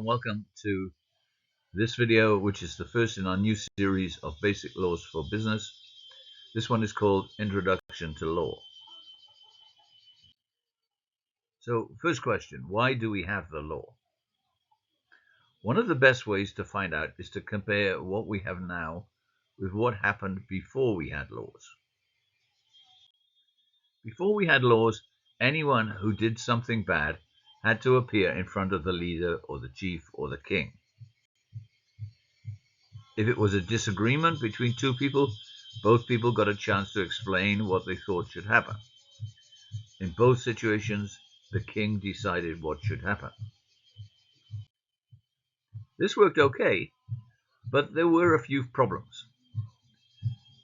welcome to this video, which is the first in our new series of basic laws for business. This one is called Introduction to Law. So, first question, why do we have the law? One of the best ways to find out is to compare what we have now with what happened before we had laws. Before we had laws, anyone who did something bad had to appear in front of the leader or the chief or the king. If it was a disagreement between two people, both people got a chance to explain what they thought should happen. In both situations, the king decided what should happen. This worked okay, but there were a few problems.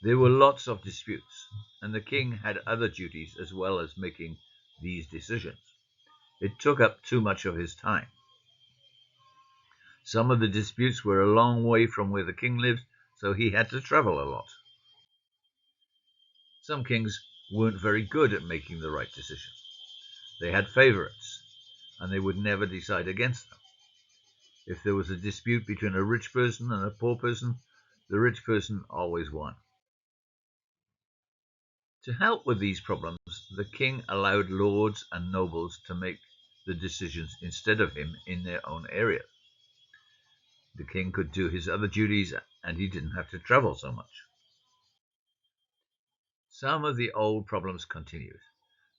There were lots of disputes, and the king had other duties as well as making these decisions. It took up too much of his time. Some of the disputes were a long way from where the king lived, so he had to travel a lot. Some kings weren't very good at making the right decision. They had favorites, and they would never decide against them. If there was a dispute between a rich person and a poor person, the rich person always won. To help with these problems, the king allowed lords and nobles to make the decisions instead of him in their own area. The king could do his other duties, and he didn't have to travel so much. Some of the old problems continued.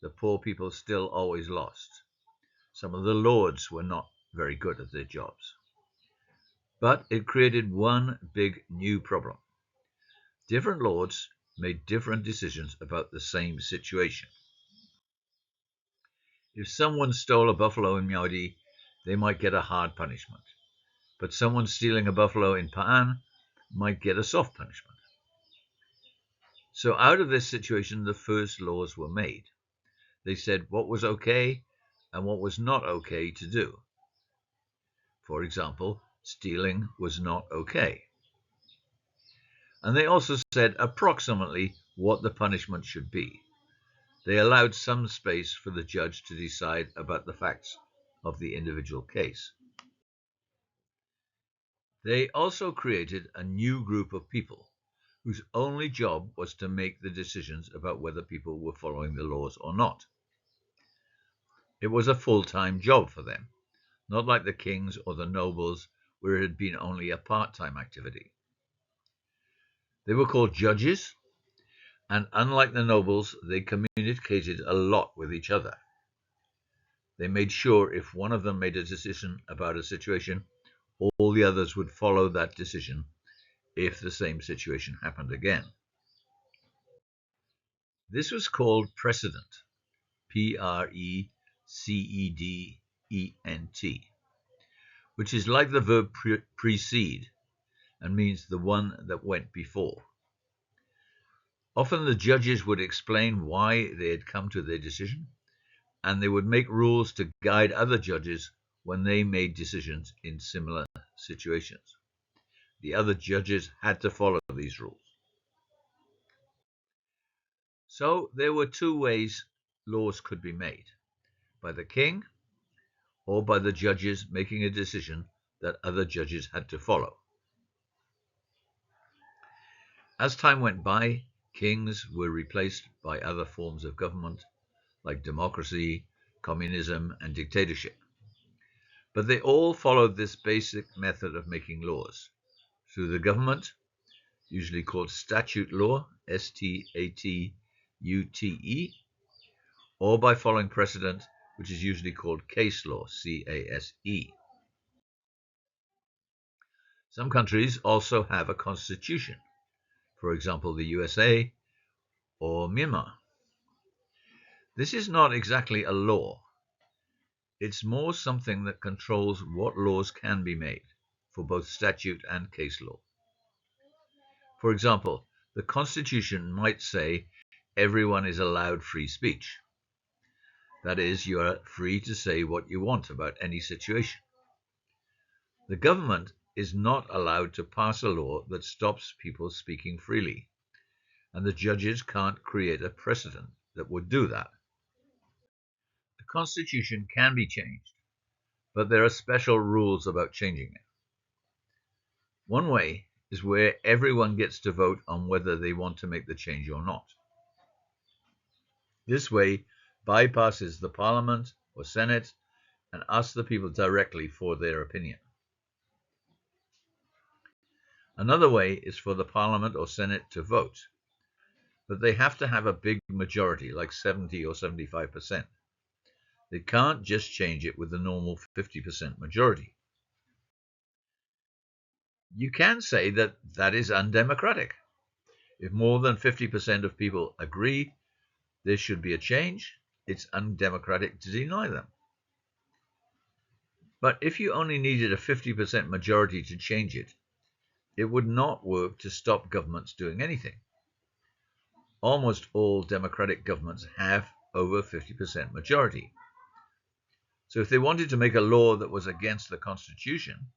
The poor people still always lost. Some of the lords were not very good at their jobs. But it created one big new problem. Different lords made different decisions about the same situation. If someone stole a buffalo in Miaudi, they might get a hard punishment. But someone stealing a buffalo in Pa'an might get a soft punishment. So out of this situation, the first laws were made. They said what was okay and what was not okay to do. For example, stealing was not okay. And they also said approximately what the punishment should be. They allowed some space for the judge to decide about the facts of the individual case. They also created a new group of people whose only job was to make the decisions about whether people were following the laws or not. It was a full-time job for them, not like the kings or the nobles, where it had been only a part-time activity. They were called judges, and unlike the nobles, they communicated a lot with each other. They made sure if one of them made a decision about a situation, all the others would follow that decision if the same situation happened again. This was called precedent, P-R-E-C-E-D-E-N-T, which is like the verb precede and means the one that went before. Often the judges would explain why they had come to their decision, and they would make rules to guide other judges when they made decisions in similar situations. The other judges had to follow these rules. So there were two ways laws could be made: by the king or by the judges making a decision that other judges had to follow. As time went by, kings were replaced by other forms of government like democracy, communism, and dictatorship. But they all followed this basic method of making laws through the government, usually called statute law, S-T-A-T-U-T-E, or by following precedent, which is usually called case law, C-A-S-E. Some countries also have a constitution, for example, the USA or Myanmar. This is not exactly a law. It's more something that controls what laws can be made for both statute and case law. For example, the Constitution might say everyone is allowed free speech. That is, you are free to say what you want about any situation. The government is not allowed to pass a law that stops people speaking freely, and the judges can't create a precedent that would do that. The Constitution can be changed, but there are special rules about changing it. One way is where everyone gets to vote on whether they want to make the change or not. This way bypasses the Parliament or Senate and asks the people directly for their opinion. Another way is for the Parliament or Senate to vote, but they have to have a big majority, like 70 or 75%. They can't just change it with the normal 50% majority. You can say that that is undemocratic. If more than 50% of people agree there should be a change, it's undemocratic to deny them. But if you only needed a 50% majority to change it, it would not work to stop governments doing anything. Almost all democratic governments have over 50% majority. So if they wanted to make a law that was against the Constitution,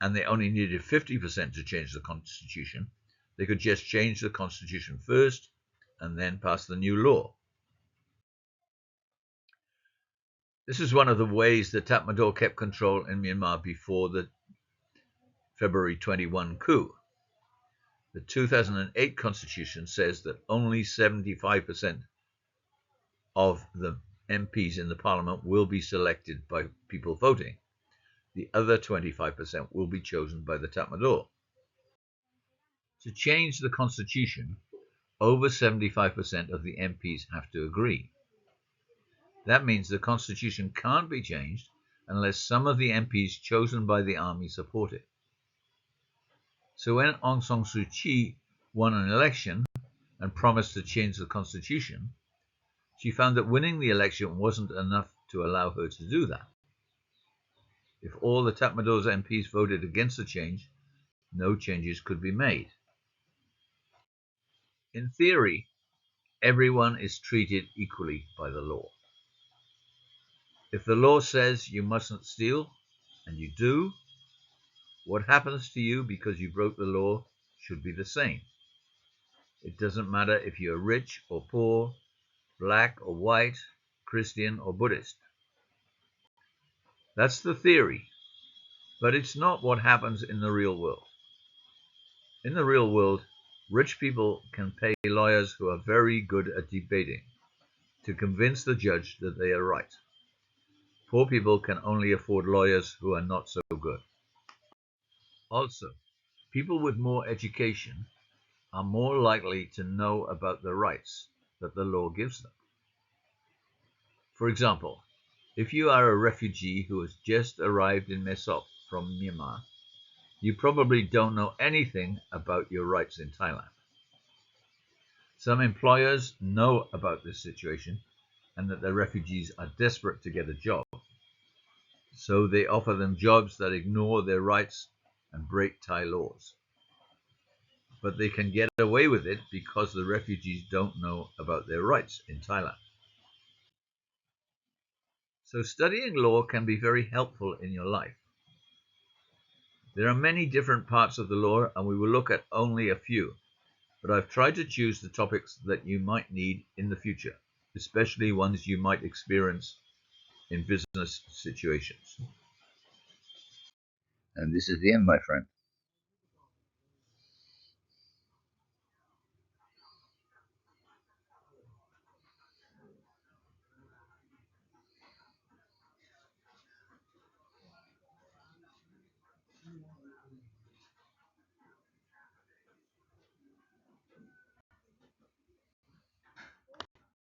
and they only needed 50% to change the Constitution, they could just change the Constitution first and then pass the new law. This is one of the ways that Tatmadaw kept control in Myanmar before the February 21 coup. The 2008 constitution says that only 75% of the MPs in the parliament will be selected by people voting. The other 25% will be chosen by the Tatmadaw. To change the constitution, over 75% of the MPs have to agree. That means the constitution can't be changed unless some of the MPs chosen by the army support it. So when Aung San Suu Kyi won an election and promised to change the constitution, she found that winning the election wasn't enough to allow her to do that. If all the Tatmadaw's MPs voted against the change, no changes could be made. In theory, everyone is treated equally by the law. If the law says you mustn't steal, and you do, what happens to you because you broke the law should be the same. It doesn't matter if you're rich or poor, black or white, Christian or Buddhist. That's the theory, but it's not what happens in the real world. In the real world, rich people can pay lawyers who are very good at debating to convince the judge that they are right. Poor people can only afford lawyers who are not so good. Also, people with more education are more likely to know about the rights that the law gives them. For example, if you are a refugee who has just arrived in Mae Sot from Myanmar, you probably don't know anything about your rights in Thailand. Some employers know about this situation and that the refugees are desperate to get a job. So they offer them jobs that ignore their rights and break Thai laws. But they can get away with it because the refugees don't know about their rights in Thailand. So studying law can be very helpful in your life. There are many different parts of the law, and we will look at only a few, but I've tried to choose the topics that you might need in the future, especially ones you might experience in business situations. And this is the end, my friend.